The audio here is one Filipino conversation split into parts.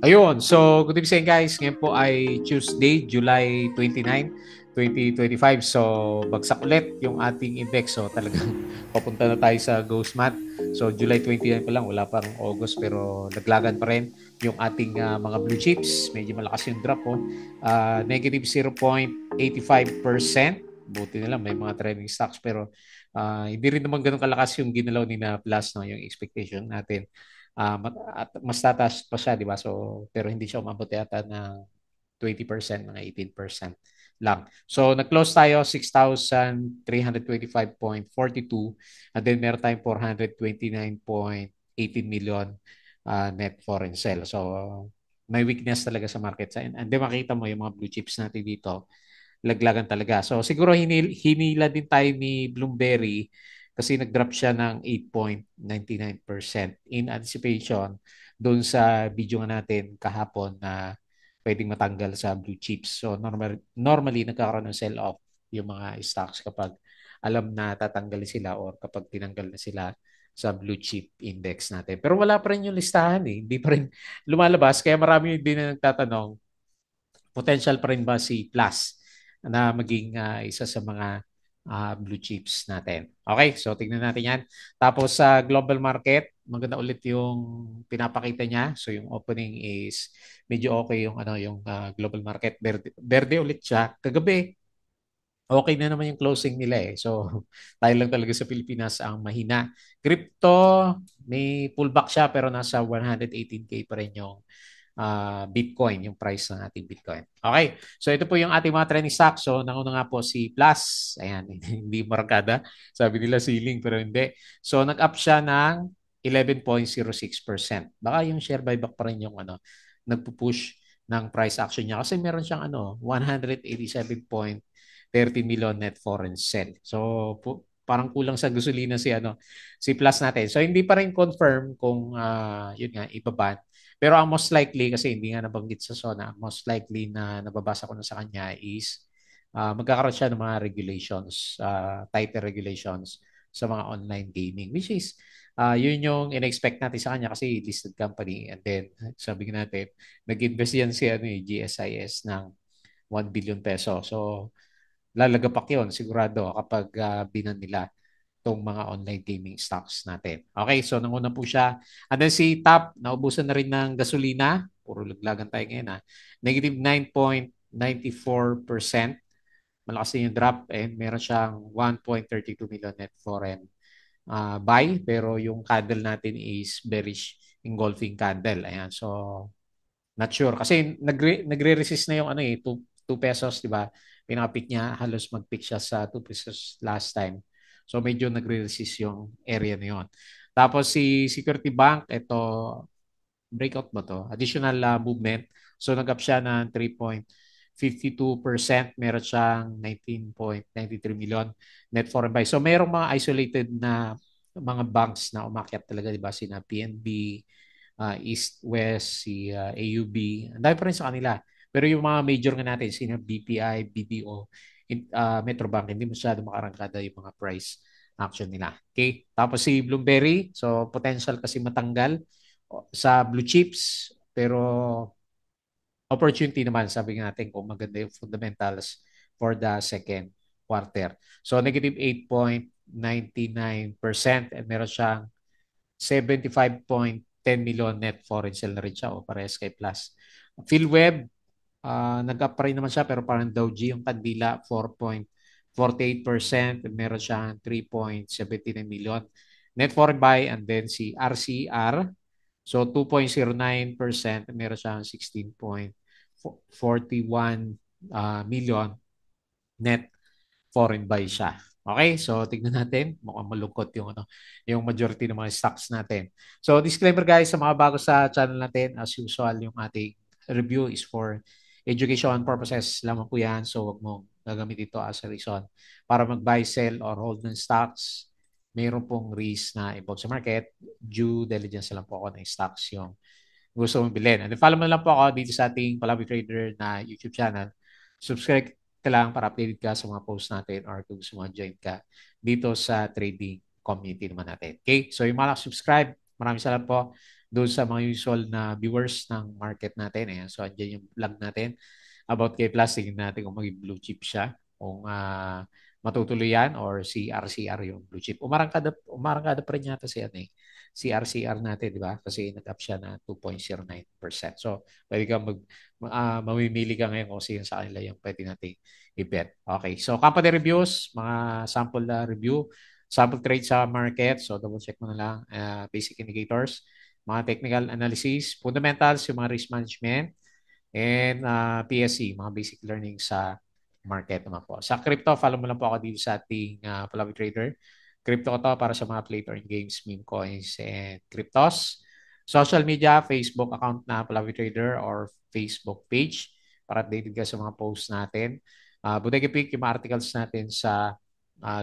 Ayun, so good evening guys. Ngayon po ay Tuesday, July 29, 2025. So bagsak ulit yung ating index. So talagang papunta na tayo sa ghost month. So July 29 pa lang, wala pang August pero naglagan pa rin yung ating mga blue chips. Medyo malakas yung drop po. Negative 0.85%. Buti na lang may mga trending stocks pero hindi rin naman ganun kalakas yung ginalaw ni na plus no, yung expectation natin at mas tataas pa siya, di ba? So, pero hindi siya umabot yata ng 20%, mga 18% lang. So, nag-close tayo 6,325.42 and then meron tayong 429.18 million net foreign sale. So, may weakness talaga sa market. And then makita mo yung mga blue chips natin dito, laglagan talaga. So siguro hinila din tayo ni Bloomberry kasi nag-drop siya ng 8.99% in anticipation doon sa video nga natin kahapon na pwedeng matanggal sa blue chips. So normally nagkakaroon ng sell-off yung mga stocks kapag alam na tatanggalin sila or kapag tinanggal na sila sa blue chip index natin. Pero wala pa rin yung listahan eh. Hindi pa rin lumalabas. Kaya marami din na nagtatanong, potential pa rin ba si Plus na maging isa sa mga blue chips natin. Okay, so tignan natin yan. Tapos sa global market, maganda ulit yung pinapakita niya. So yung opening is medyo okay yung global market. Berde, berde ulit siya. Kagabi, okay na naman yung closing nila eh. So, tayo lang talaga sa Pilipinas ang mahina. Crypto, may pullback siya pero nasa 118K pa rin yung Bitcoin, yung price ng ating Bitcoin. Okay, so ito po yung ating mga trending stocks. So, nanguna nga po si Plus. Ayan, hindi markada. Sabi nila ceiling pero hindi. So, nag-up siya ng 11.06%. Baka yung share buyback pa rin yung nagpo-push ng price action niya kasi meron siyang 187.30 million net foreign sale. So, parang kulang sa gasolina si Plus natin. So, hindi pa rin confirm kung yun nga, ibaban. Pero ang most likely, kasi hindi nga nabanggit sa SONA, most likely na nababasa ko na sa kanya is magkakaroon siya ng mga regulations, tighter regulations sa mga online gaming, which is yun yung in-expect natin sa kanya kasi listed company. And then, sabi natin, nag-invest yan si GSIS ng 1 billion peso. So, lalagapak yun sigurado kapag binan nila itong mga online gaming stocks natin. Okay, so nanguna po siya. And then si Top, naubusan na rin ng gasolina. Puro laglagan tayo ngayon ha. Negative 9.94%. Malakas din yung drop and meron siyang 1.32 million net foreign buy. Pero yung candle natin is bearish engulfing candle. Ayan, so not sure. Kasi nagre-resist na yung 2 pesos, di ba? Pinaka-peak niya, halos mag-peak siya sa 2 pesos last time. So medyo nagre-resist yung area na yun. Tapos si Security Bank, ito, breakout ba to? Additional movement. So nag-up siya ng 3.52%. Meron siyang 19.93 million net foreign buy. So mayroong mga isolated na mga banks na umakyat talaga, di ba? Sina PNB, East, West, si AUB. Ang dami pa rin sa kanila. Pero yung mga major nga natin, sina BPI, BDO, Metrobank, hindi masyado makarangkada yung mga price action nila. Okay? Tapos si Bloomberry, so potential kasi matanggal sa blue chips, pero opportunity naman, sabi nga natin kung maganda yung fundamentals for the second quarter. So negative 8.99% and meron siyang 75.10 million net foreign sale na rin siya o parehas kay Plus. PhilWeb, nag-up pa rin naman siya pero parang Dow G yung kandila 4.48%, meron siyang 3.79 million net foreign buy and then si RCR, so 2.09%, meron siyang 16.41 million net foreign buy siya. Okay, so tignan natin. Mukhang malungkot yung majority ng mga stocks natin. So disclaimer guys, sa mga bago sa channel natin, as usual, yung ating review is for education purposes lamang po yan. So wag mong gagamit ito as a reason para mag-buy, sell, or hold ng stocks. Mayroon pong risk na involved sa market. Due diligence lang po ako ng stocks yung gusto mong bilhin. And follow mo lang po ako dito sa ating Palabi Trader na YouTube channel. Subscribe ka lang para updated ka sa mga posts natin or kung gusto mo join ka dito sa trading community naman natin. Okay? So yung mga subscribe, maraming salamat po. doon sa mga usual na viewers ng market natin. Ayan. So, andyan yung vlog natin about kay Plus. Tingnan natin kung maging blue chip siya. Kung matutuloy yan or si RCR yung blue chip. Umarangkada pa rin yata si, ano, eh, si RCR natin, di ba? Kasi nag-up siya na 2.09%. So, pwede ka mamimili ka ngayon kung sino sa kanila yung pwede natin i-bet. Okay. So, company reviews, mga sample review, sample trade sa market. So, double check mo na lang. Basic indicators, mga technical analysis, fundamentals, yung mga risk management, and PSC, mga basic learning sa market naman po. Sa crypto, follow mo lang po ako dito sa ating Palawi Trader. Crypto ko to para sa mga play to earn games, meme coins, and cryptos. Social media, Facebook account na Palawi Trader or Facebook page para updated ka sa mga posts natin. Bodega Pick, yung mga articles natin sa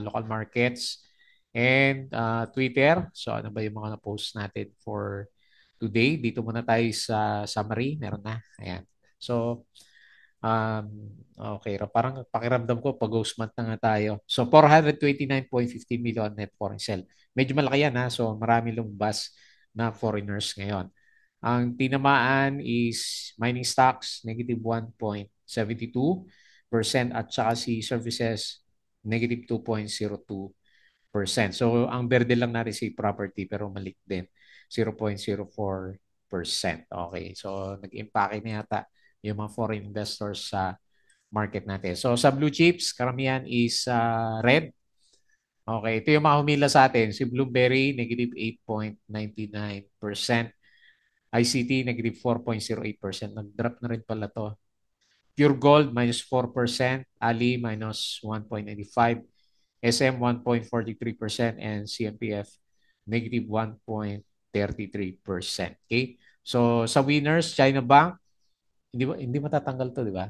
local markets. And Twitter. So ano ba yung mga na-post natin for today? Dito muna tayo sa summary. Meron na. Ayan. So, um, okay. Parang pakiramdam ko, pag-ghost month na nga tayo. So, 429.15 million net foreign sale. Medyo malaki yan ha. So, marami lumabas na foreigners ngayon. Ang tinamaan is mining stocks, negative 1.72% at saka si services, negative 2.02%. So, ang berde lang natin si property pero malik din, 0.04%. Okay, so nag-impake na yata yung mga foreign investors sa market natin. So, sa blue chips, karamihan is red. Okay, ito yung mga humila sa atin. Si Bloomberry, negative 8.99%. ICT, negative 4.08%. Nag-drop na rin pala to. Pure Gold, minus 4%. Ali, minus 1.95%. SM 1.43% and CMPF negative 1.33%. Okay? So sa winners, China Bank, hindi matatanggal to, di ba?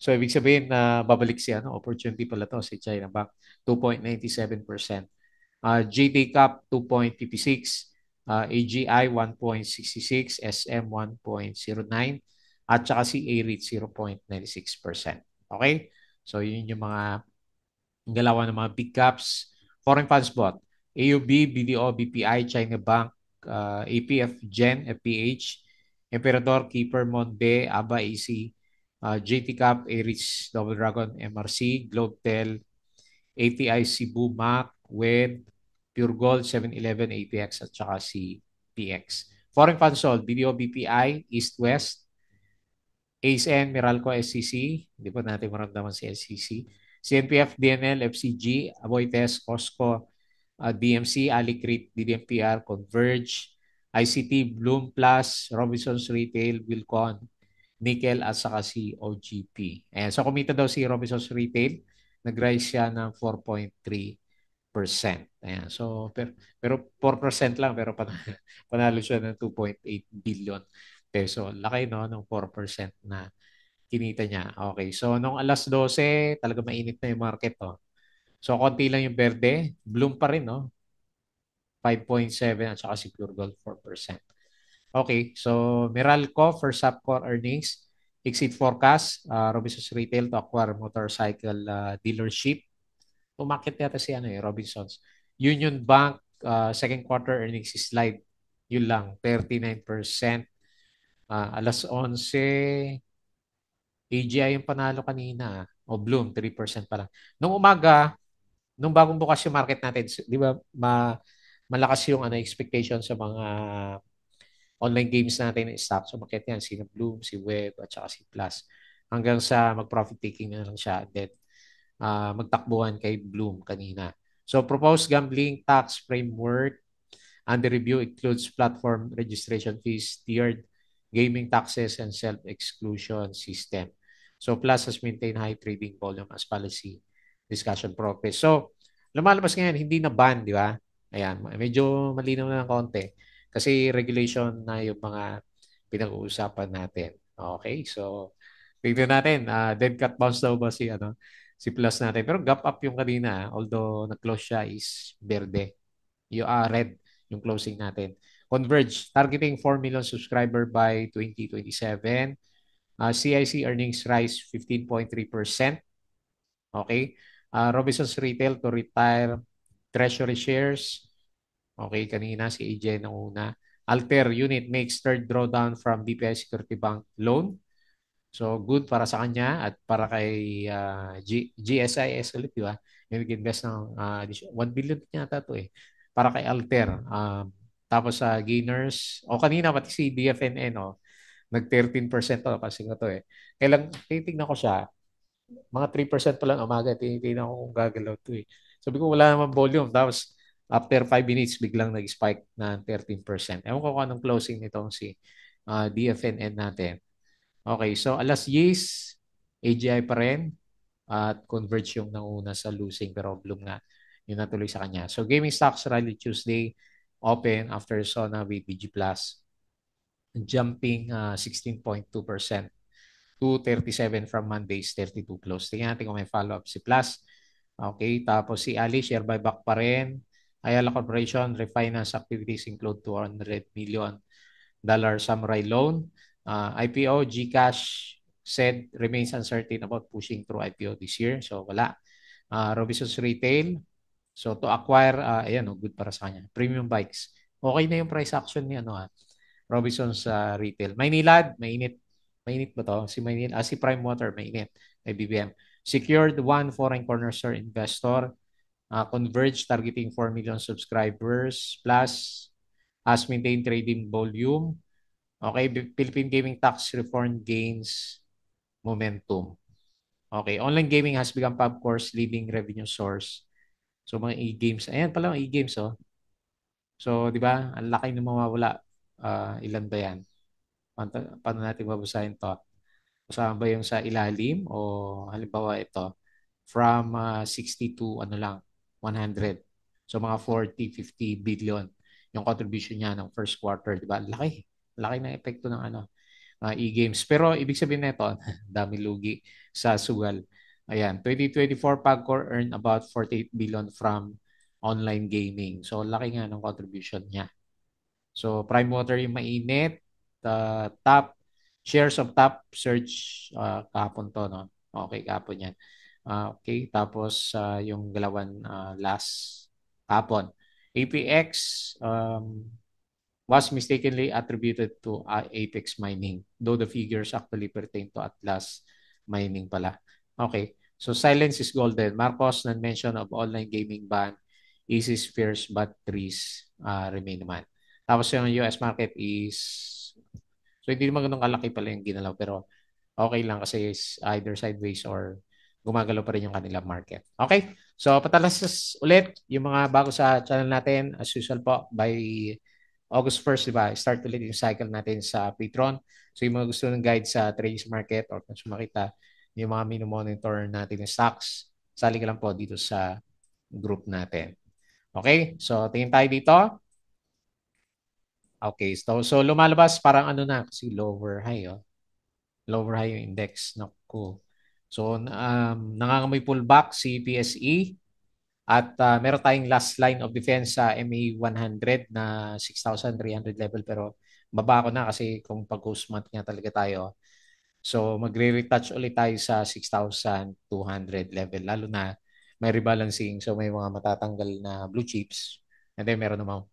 So ibig sabihin na babalik siya, no? Opportunity pala to si China Bank, 2.97%. GT Cup 2.56, AGI 1.66, SM 1.09, at saka si A-REIT 0.96%. Okay? So yun yung mga galawan ng mga big caps. Foreign funds bought. AUB, BDO, BPI, China Bank, APF, Gen, FPH, Emperador, Keeper, Monde, ABA, AC, JT Cap, Aries, Double Dragon, MRC, Globetel, ATI, Cebu, MAC, WED, Pure Gold, 7-Eleven, APX, at saka si PX. Foreign funds sold, BDO, BPI, East West, ASN, Meralco, SCC, hindi po natin maramdaman si SCC, CNPF, DNL, FCG, Aboites, Costco, DMC, Alicrete, DDMPR, Converge, ICT, Bloom Plus, Robinsons Retail, Wilcon, Nickel, at saka si OGP. Ayan, so kumita daw si Robinsons Retail, nag-rise siya ng 4.3%. Ayan, so pero 4% lang pero panalo siya ng 2.8 billion peso. Laki no ng 4% na kinita niya. Okay, so nung alas 12, talaga mainit na yung market. Oh. So konti lang yung verde, bloom pa rin, no? 5.7 at saka si Pure Gold 4%. Okay, so Meralco first half core earnings exceed forecast. Robinsons Retail to acquire motorcycle dealership. Umakit yata si ano eh, Robinsons. Union Bank second quarter earnings slide. Yun lang, 39%. Alas 11, AGI yung panalo kanina. O Bloom, 3% pa lang. Nung umaga, nung bagong bukas yung market natin, di ba malakas yung expectation sa mga online games natin ng stock. So market yan, si Bloom, si Web, at saka si Plus. Hanggang sa mag-profit taking na lang siya. Then magtakbuhan kay Bloom kanina. So proposed gambling tax framework under review includes platform registration fees, tiered gaming taxes, and self-exclusion system. So Plus has maintained high trading volume as policy discussion progress. So lumalabas ngayon, hindi na ban, di ba? Ayan, medyo malinaw na ng konti. Kasi regulation na yung mga pinag-uusapan natin. Okay, so tingnan natin, dead cat bounce daw ba si Plus natin. Pero gap up yung kanina, although nag-close siya is verde. Yung red yung closing natin. Converge, targeting 4 million subscriber by 2027. CIC earnings rise 15.3%. Okay. Robinsons Retail to retire treasury shares. Okay, kanina si AJ na una. Alter unit makes third drawdown from BPI Security Bank loan. So good para sa kanya at para kay GSIS ulit, di ba? Yung nag-invest ng 1 billion yata to eh. Para kay Alter. Tapos sa Gainers, o kanina pati si DFNN, nag 13% to kasi nga to eh. Kailang titignan ko siya, mga 3% pa lang umaga, tinitingnan ko kung gagalaw to eh. Sabi ko wala naman volume. Tapos after 5 minutes, biglang nag-spike na 13%. Ewan ko kung anong closing nitong si DFNN natin. Okay, so alas 10, AGI pa rin at Converge yung nauna sa losing pero Bloom nga yung natuloy sa kanya. So gaming stocks rally Tuesday open after Sona with BG Plus jumping 16.2% to 37 from Monday's 32 close. Tingnan natin kung may follow-up si Plus. Okay, tapos si Ali, share buyback pa rin. Ayala Corporation, refinance activities include $200 million Samurai loan. IPO, GCash said remains uncertain about pushing through IPO this year. So wala. Robinsons Retail, so to acquire, ayan, good para sa kanya. Premium bikes. Okay na yung price action ni Robinsons Retail. Maynilad, mainit. Mainit ba to? Si Prime Water, mainit. May BBM. Secured one foreign cornerstone investor. Converge targeting 4 million subscribers plus has maintained trading volume. Okay, Philippine Gaming Tax Reform gains momentum. Okay, online gaming has become PubCore's leading revenue source. So mga e-games, ayan pala ang e-games So, di ba? Ang laki ng mawawala. Ilan ba yan? Paano natin babasahin to? Kasama ba yung sa ilalim o halimbawa ito from 60 to ano lang 100. So mga 40, 50 billion yung contribution niya ng first quarter, di ba? Laki. Laki ng epekto ng e-games. Pero ibig sabihin nito, dami lugi sa sugal. Ayan, 2024 Pagcor earned about 48 billion from online gaming. So laki nga ng contribution niya. So Prime Water yung mainit. Top shares of top search kahapon to, no? Okay, kahapon yan. Okay, tapos yung galawan last kahapon. APX was mistakenly attributed to Apex Mining, though the figures actually pertain to Atlas Mining pala. Okay, so silence is golden. Marcos non-mention of online gaming ban eases fears but trees remain naman. Tapos yung US market is, so hindi naman ganun kalaki pala yung ginalaw pero okay lang kasi is either sideways or gumagalaw pa rin yung kanilang market. Okay? So, patalas ulit yung mga bago sa channel natin. As usual po, by August 1st, di ba? Start ulit yung cycle natin sa Patreon. So, yung mga gusto ng guide sa trades market or kung makita yung mga monitor natin ng stocks, sali ka lang po dito sa group natin. Okay? So, tingin tayo dito. Okay. So lumalabas parang ano na kasi lower high. Lower high yung index. Naku. So, nangangamoy pullback si PSE at meron tayong last line of defense sa MA 100 na 6,300 level pero baba ko na kasi kung pag-post month nga talaga tayo. So, magre-retouch ulit tayo sa 6,200 level lalo na may rebalancing so may mga matatanggal na blue chips and then meron namang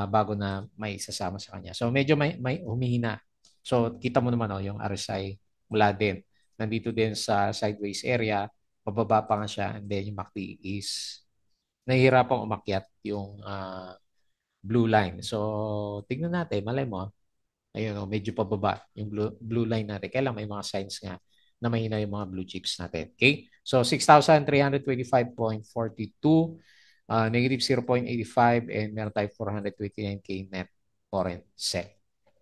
bago na may sasama sa kanya. So, medyo may humihina. So, kita mo naman yung RSI mula din. Nandito din sa sideways area, pababa pa nga siya and then yung MACD is nahihirapang umakyat yung blue line. So, tignan natin, malay mo, ayun medyo pababa yung blue line natin. Kaya lang may mga signs nga na mahina yung mga blue chips natin. Okay? So, 6,325.42, negative 0.85, and meron tayo 429K net foreign set.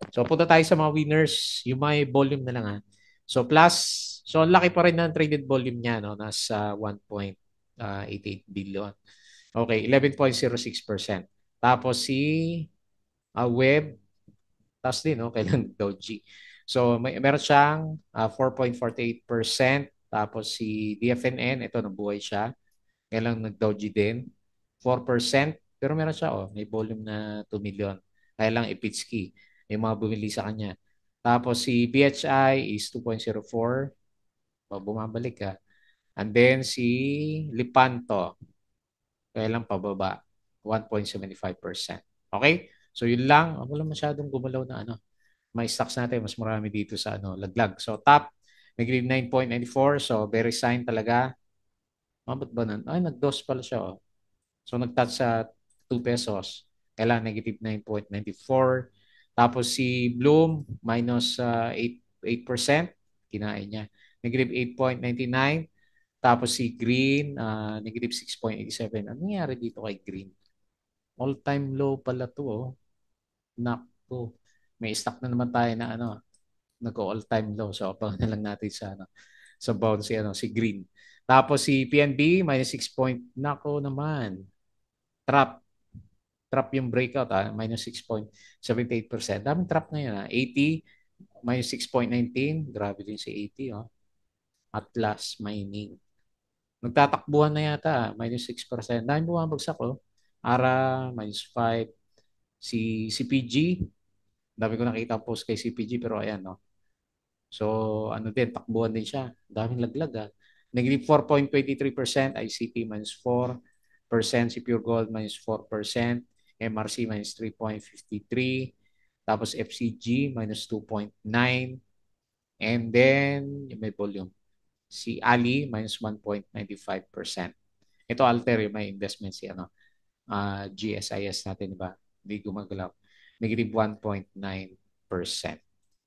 So, punta tayo sa mga winners. Yung may volume na lang So, plus, so laki pa rin ng traded volume niya, no? Nasa 1.88 billion. Okay, 11.06%. Tapos si Web, taas din, no? Kailan Doji. So, meron siyang 4.48%. Tapos si DFNN, ito, nabuhay siya. Kailan nag-Doji din. 4%. Pero meron siya, may volume na 2 million. Kaya lang Ipitski. May mga bumili sa kanya. Tapos si BHI is 2.04. Bumabalik ka. And then si Lipanto, kaya lang pababa, 1.75%. Okay? So yun lang, wala masyadong gumalaw na ano. May stocks natin, mas marami dito sa ano, laglag. So top, negative 9.94. So very sign talaga. Mabot ba nun? Ay, nag-DOS pala siya. Oh. So nag-touch sa 2 pesos. Kailan negative 9.94. Tapos si Bloom, minus 8%. Kinain niya. Negative 8.99. Tapos si Green, negative 6.87. Ano nangyari dito kay Green? All-time low pala to. Oh. Nakto. May stock na naman tayo na ano, nag-all-time low. So, abangan na lang natin sa ano, sa bounce si Green. Tapos si PNB, minus 6 point. Nako naman. Trap. Trap yung breakout, minus 6.78%. Daming trap ngayon, 80, minus 6.19. Grabe din si 80, oh. Atlas Mining. Nagtatakbuhan na yata, minus 6%. Daming bumabagsak, oh. ARA, minus 5. Si CPG, dami ko nakita post kay CPG, pero ayan, no. So, ano din, takbuhan din siya. Daming laglag, Negative 4.23%, ICT minus 4%, si Pure Gold minus 4%, MRC minus 3.53%, tapos FCG minus 2.9%, and then, yung may volume, si Ali minus 1.95%. Ito alter yung may investment si GSIS natin, di ba? Hindi gumagalaw. Negative 1.9%.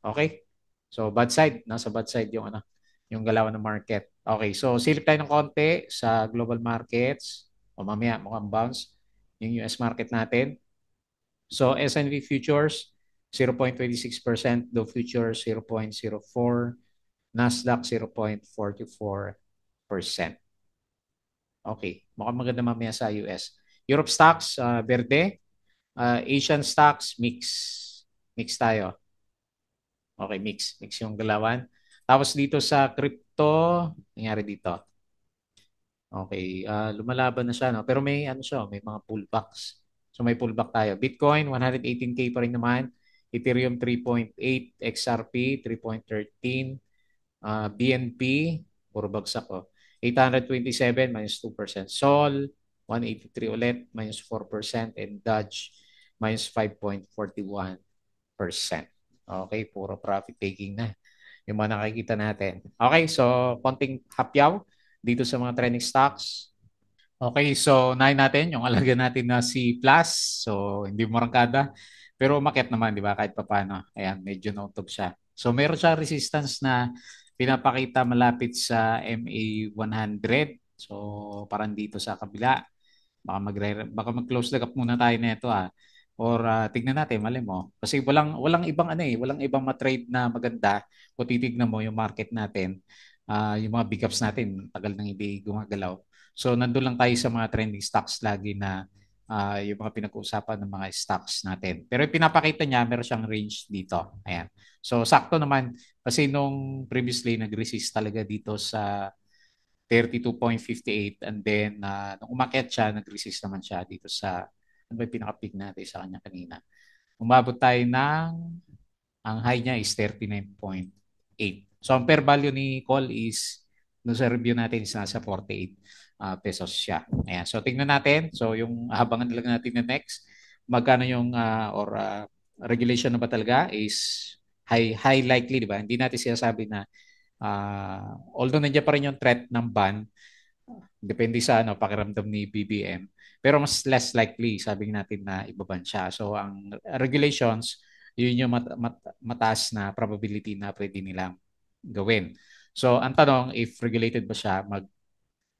Okay? So, bad side. Nasa bad side yung galawan ng market. Okay, so silip tayo ng konti sa global markets. O mamaya, mukhang bounce yung US market natin. So, S&P futures, 0.26%. Dow futures, 0.04%. Nasdaq, 0.44%. Okay, mukhang maganda mamaya sa US. Europe stocks, verde. Asian stocks, mix. Mix tayo. Okay, mix. Mix yung galawan. Tapos dito sa crypto, nangyari dito. Okay, lumalaban na siya, no? Pero may ano siya, may mga pullbacks. So may pullback tayo. Bitcoin, 118K pa rin naman. Ethereum, 3.8. XRP, 3.13. BNP, puro bagsak, oh. 827, minus 2%. Sol, 183 ulit, minus 4%. And Dodge, minus 5.41%. Okay, puro profit taking na yung mga nakikita natin. Okay, so konting hapyaw dito sa mga trending stocks. Okay, so unahin natin yung alaga natin na si Plus. So hindi marangkada, pero umakyat naman, di ba? Kahit papaano. Ayan, medyo nautog siya. So meron siya resistance na pinapakita malapit sa MA 100. So parang dito sa kabila. Baka mag-close the gap muna tayo nito, Or tignan natin, mali mo. Kasi walang ibang walang ibang ma-trade na maganda kung titignan mo yung market natin. Yung mga big ups natin, tagal nang hindi gumagalaw. So nandun lang tayo sa mga trending stocks lagi na yung mga pinag-uusapan ng mga stocks natin. Pero yung pinapakita niya, meron siyang range dito. Ayan. So sakto naman kasi nung previously nag-resist talaga dito sa 32.58 and then nung umakyat siya, nag-resist naman siya dito sa ano ba yung pinaka-peak natin sa kanya kanina. Umabot tayo ng ang high niya is 39.8. So ang fair value ni call is no sa review natin is nasa 48 pesos siya. Ayan. So tingnan natin. So yung habangan lang natin na next, magkano yung regulation na ba talaga is high likely, di ba? Hindi natin sinasabi na although nandiyan pa rin yung threat ng ban, depende sa pakiramdam ni BBM. Pero mas less likely, sabi natin na ibaban siya. So ang regulations, yun yung mataas na probability na pwede nilang gawin. So ang tanong, if regulated ba siya,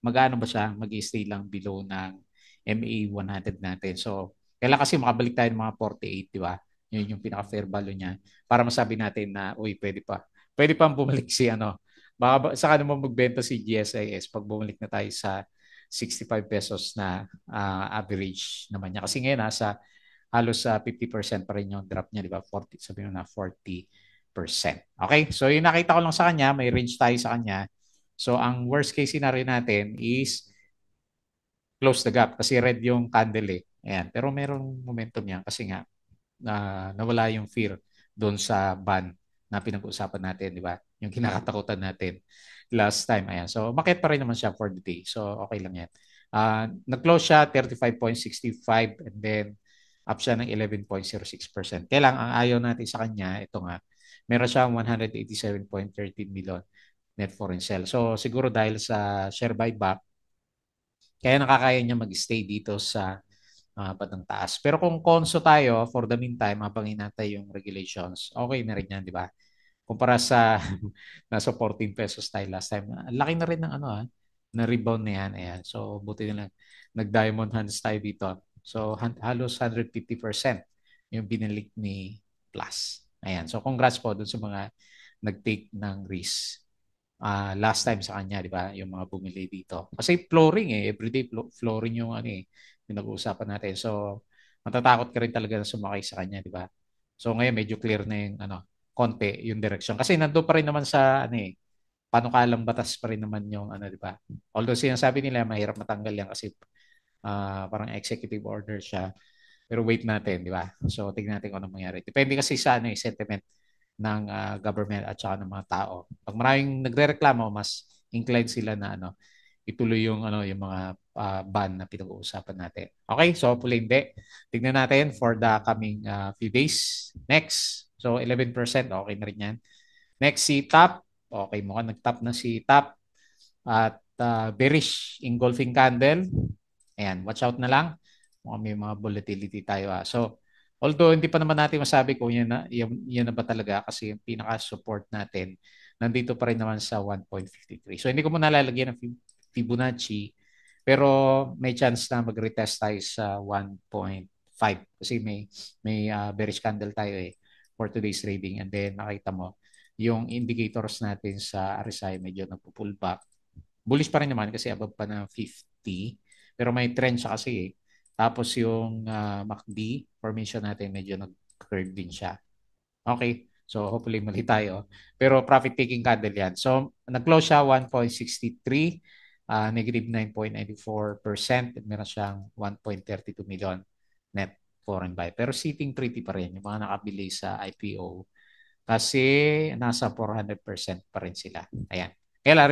mag-ano ba siya, mag-stay lang below ng MA 100 natin. So kailan kasi makabalik tayo ng mga 48, di ba? Yun yung pinaka-fair value niya para masabi natin na, uy, pwede pa. Pwede pang bumalik si baka saka naman magbenta si GSIS pag bumalik na tayo sa 65 pesos na average naman niya. Kasi ngayon nasa halos sa 50% pa rin yung drop niya, di ba? 40, sabi mo na 40%. Okay? So yung nakita ko lang sa kanya, may range tayo sa kanya. So ang worst case scenario natin is close the gap kasi red yung candle eh. Ayan. Pero merong momentum yan kasi nga nawala yung fear doon sa ban na pinag-uusapan natin, di ba? Yung kinakatakutan natin last time. Ayan. So, makit pa rin naman siya for the day. So, okay lang yan. Nag-close siya 35.65 and then up siya ng 11.06%. Kaya lang, ang ayaw natin sa kanya, ito nga, meron siyang 187.13 million net foreign sale. So siguro dahil sa share buyback, kaya nakakaya niya mag-stay dito sa bandang taas. Pero kung konso tayo, for the meantime, habang inatay yung regulations, okay na rin yan, di ba? Kumpara sa nasa 14 pesos tayo last time. Ang laki na rin ng na rebound na yan. Ayan. So, buti na lang. Nag-diamond hands tayo dito. So, halos 150% yung binalik ni Plus. Ayan. So, congrats po dun sa mga nag-take ng risk last time sa kanya, di ba? Yung mga bumili dito. Kasi flooring everyday flooring yung yung nag-uusapan natin. So, matatakot ka rin talaga na sumakay sa kanya, di ba? So, ngayon medyo clear na yung konti yung direction. Kasi nandoon pa rin naman sa panukalang batas pa rin naman yung di ba? Although sinasabi nila mahirap matanggal yan kasi parang executive order siya. Pero wait natin, di ba? So, tignan natin kung ano mangyari. Depende kasi sa sentiment ng government at saka ng mga tao. Pag maraming nagrereklamo, mas inclined sila na ituloy yung yung mga ban na pinag-uusapan natin. Okay, so hopefully hindi. Tignan natin for the coming few days. Next, so 11%, okay na rin yan. Next, si Top. Okay, mukhang nag-top na si Top. At bearish engulfing candle. Ayan, watch out na lang. Mukhang may mga volatility tayo. So, although hindi pa naman natin masabi kung yan na ba talaga kasi yung pinaka-support natin nandito pa rin naman sa 1.53. So, hindi ko muna lalagyan ng Fibonacci pero may chance na mag-retest tayo sa 1.5 kasi may bearish candle tayo for today's trading and then nakita mo yung indicators natin sa RSI medyo nagpo-pullback. Bullish pa rin naman kasi above pa ng 50 pero may trend siya kasi Tapos yung MACD formation natin medyo nag-curve din siya. Okay. So hopefully mali tayo. Pero profit taking candle yan. So nag-close siya 1.63, negative 9.94%. Meron siyang 1.32 million net foreign buy. Pero sitting pretty pa rin yung mga nakabili sa IPO kasi nasa 400% pa rin sila. Ayan. Kaya lang,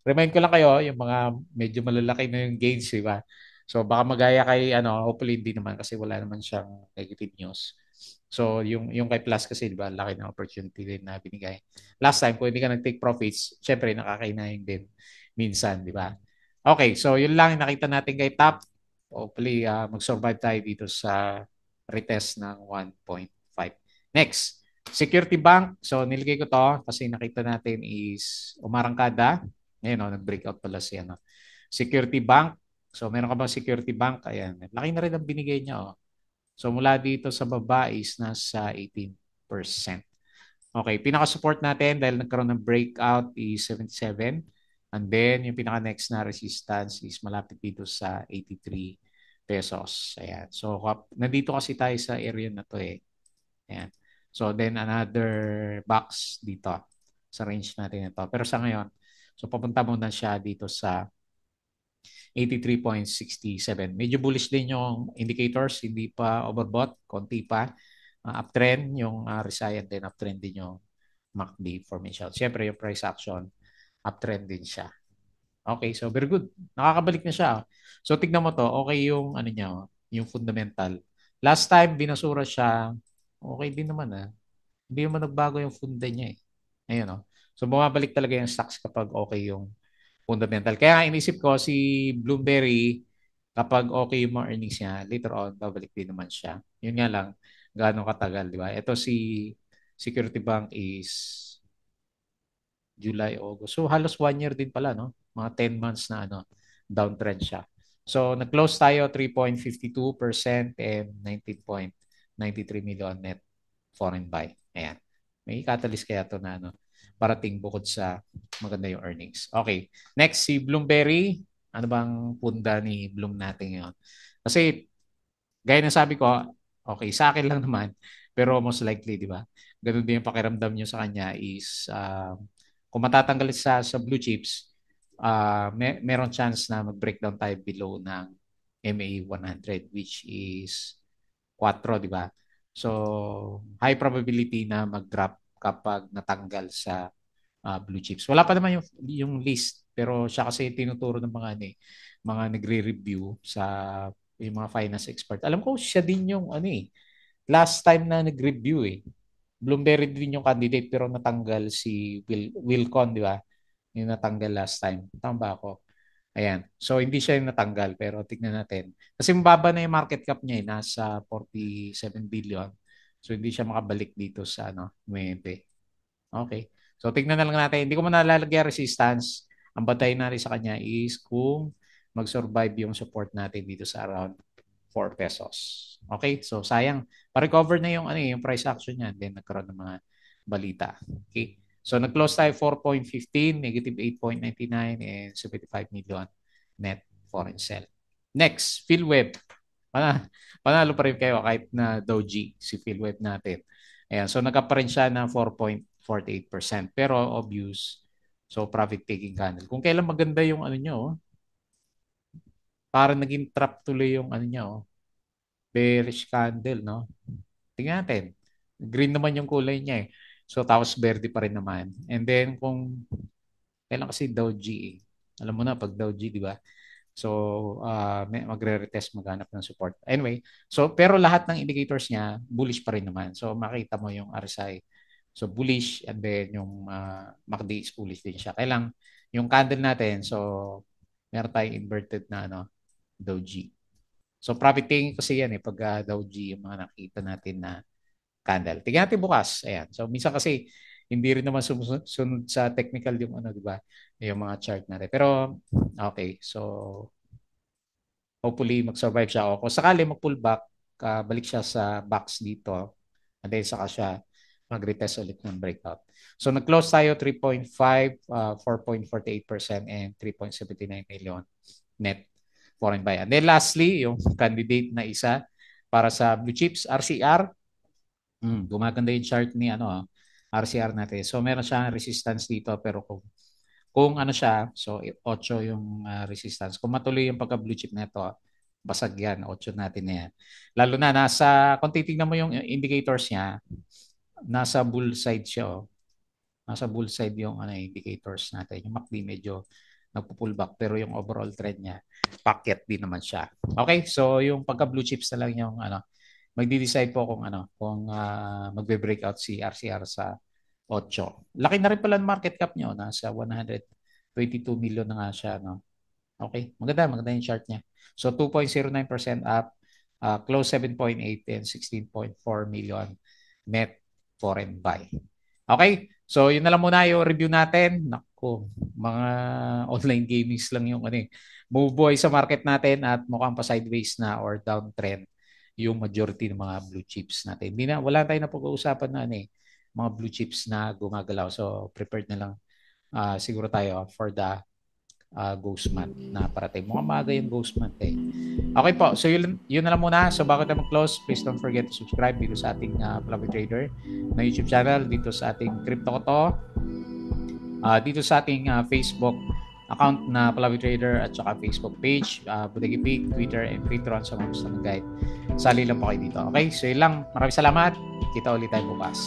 remind ko lang kayo, yung mga medyo malalaki na yung gains, di ba? So baka magaya kay hopefully hindi naman kasi wala naman siyang negative news. So yung kay Plus kasi 'di ba, laki ng opportunity din na binigay. Last time kung hindi ka nag-take profits, syempre nakakainahin din minsan, 'di ba? Okay, so yun lang yung nakita natin kay Top. Hopefully mag-survive tayo dito sa retest ng 1.5. Next, Security Bank. So nilagay ko to kasi nakita natin is umarangkada. Ngayon nag-breakout pala si Security Bank. So meron ka bang Security Bank? Ayan. Laki na rin ang binigay niya. So mula dito sa baba is nasa 18%. Okay, pinaka-support natin dahil nagkaroon ng breakout is 77. And then yung pinaka-next na resistance is malapit dito sa 83 pesos. Ayan. So nandito kasi tayo sa area na to Ayan. So then another box dito sa range natin ito. Pero sa ngayon, so papunta muna siya dito sa 83.67. Medyo bullish din yung indicators, hindi pa overbought, konti pa. Uptrend yung RSI and then uptrend din yung MACD formation. Siyempre yung price action, uptrend din siya. Okay, so very good. Nakakabalik na siya. So tignan mo to, okay yung niya, yung fundamental. Last time binasura siya, okay din naman Hindi naman nagbago yung funda niya Ayun So bumabalik talaga yung stocks kapag okay yung fundamental. Kaya inisip ko si Bloomberry, kapag okay yung mga earnings niya, later on, babalik din naman siya. Yun nga lang, gaano katagal, di ba? Ito si Security Bank is July, August. So halos 1 year din pala, no? Mga 10 months na downtrend siya. So nag-close tayo 3.52% and 19.93 million net foreign buy. Ayan. May catalyst kaya to na parating bukod sa maganda yung earnings. Okay. Next, si Bloomberry. Ano bang punda ni Bloom natin ngayon? Kasi, gaya ng sabi ko, okay, sa akin lang naman, pero most likely, di ba? Ganun din yung pakiramdam nyo sa kanya is, kung matatanggal sa blue chips, meron chance na mag-breakdown tayo below ng MA 100, which is 4, di ba? So, high probability na mag-drop kapag natanggal sa blue chips. Wala pa naman yung list, pero siya kasi tinuturo ng mga mga nagre-review sa yung mga finance expert. Alam ko siya din yung ano eh, last time na nag-review eh. Bloomberg din yung candidate pero natanggal si Wilcon, di ba? Yung natanggal last time. Tama ba ako? Ayan. So, hindi siya yung natanggal pero tignan natin. Kasi mababa na yung market cap niya eh. Nasa 47 billion. So, hindi siya makabalik dito sa ano, 9. Okay. So, tignan na lang natin. Hindi ko man nalalagyan resistance. Ang batayin natin sa kanya is kung mag-survive yung support natin dito sa around 4 pesos. Okay? So, sayang. Pa-recover na yung, ano, yung price action niya. Then, nagkaroon ng mga balita. Okay? So, nag-close tayo 4.15, negative 8.99, and 75 million net foreign sell. Next, PhilWeb. Panalo pa rin kayo kahit na Doji, si PhilWeb natin. Ayan, so nagka pa rin siya ng 4.48%. Pero obvious, so profit taking candle. Kung kailan maganda yung ano nyo, parang naging trap tuloy yung ano nyo, bearish candle, no? Tingnan natin. Green naman yung kulay niya eh. So tapos verde pa rin naman. And then kung kailan kasi Doji eh. Alam mo na pag Doji, di ba? So, magre-retest, maghanap ng support. Anyway, so pero lahat ng indicators niya, bullish pa rin naman. So, makita mo yung RSI. So, bullish and then yung MACD is bullish din siya. Kailang yung candle natin, so meron tayong inverted na ano, Doji. So, profit taking kasi yan eh, pag Doji yung mga nakita natin na candle. Tingnan natin bukas. Ayan. So, minsan kasi hindi rin naman sunod sa technical yung ano, di ba? Yung mga chart natin. Pero, okay. So, hopefully mag-survive siya. O kung sakali mag-pullback, balik siya sa box dito. And then saka siya mag-retest ulit ng breakout. So nag-close tayo 3.5, 4.48% and 3.79 million net foreign buy. And then lastly, yung candidate na isa para sa blue chips, RCR. Gumaganda yung chart ni ano, RCR natin. So meron siyang resistance dito pero kung ano siya, so 8 yung resistance. Kung matuloy yung pagka-blue chip nito, basag yan, 8 natin na yan. Lalo na kung titignan mo yung indicators niya, nasa bull side siya. Oh. Nasa bull side yung ano, indicators natin. Yung MACD medyo nagpo-pullback pero yung overall trend niya, packet din naman siya. Okay, so yung pagka-blue chips na lang yung ano, magdi-decide po kung ano, kung magbe-breakout si RCR sa 8. Laki na rin pala ng market cap niyo, nasa 122 million na nga siya, no? Okay, maganda yung chart niya. So 2.09% up, close 7.8 and 16.4 million net foreign buy. Okay, so yun na lang muna yung review natin. Naku, mga online gamings lang yung ano eh. Move boy sa market natin at mukhang pa sideways na or downtrend yung majority ng mga blue chips natin. Wala tayong napag-uusapan na ano eh, mga blue chips na gumagalaw. So prepared na lang siguro tayo for the ghost month na parating. Mukhang maaga yung ghost month eh. Okay po, so yun na lang muna. So bago tayo mag-close, please don't forget to subscribe dito sa ating Flavio Trader na YouTube channel, dito sa ating Crypto Koto, dito sa ating Facebook account na Flavio Trader at saka Facebook page, Bodega Pig, Twitter, and Patreon sa mga gusto ng guide. Sali lang po kayo dito. Okay, so yun lang. Maraming salamat. Kita ulit tayo bukas.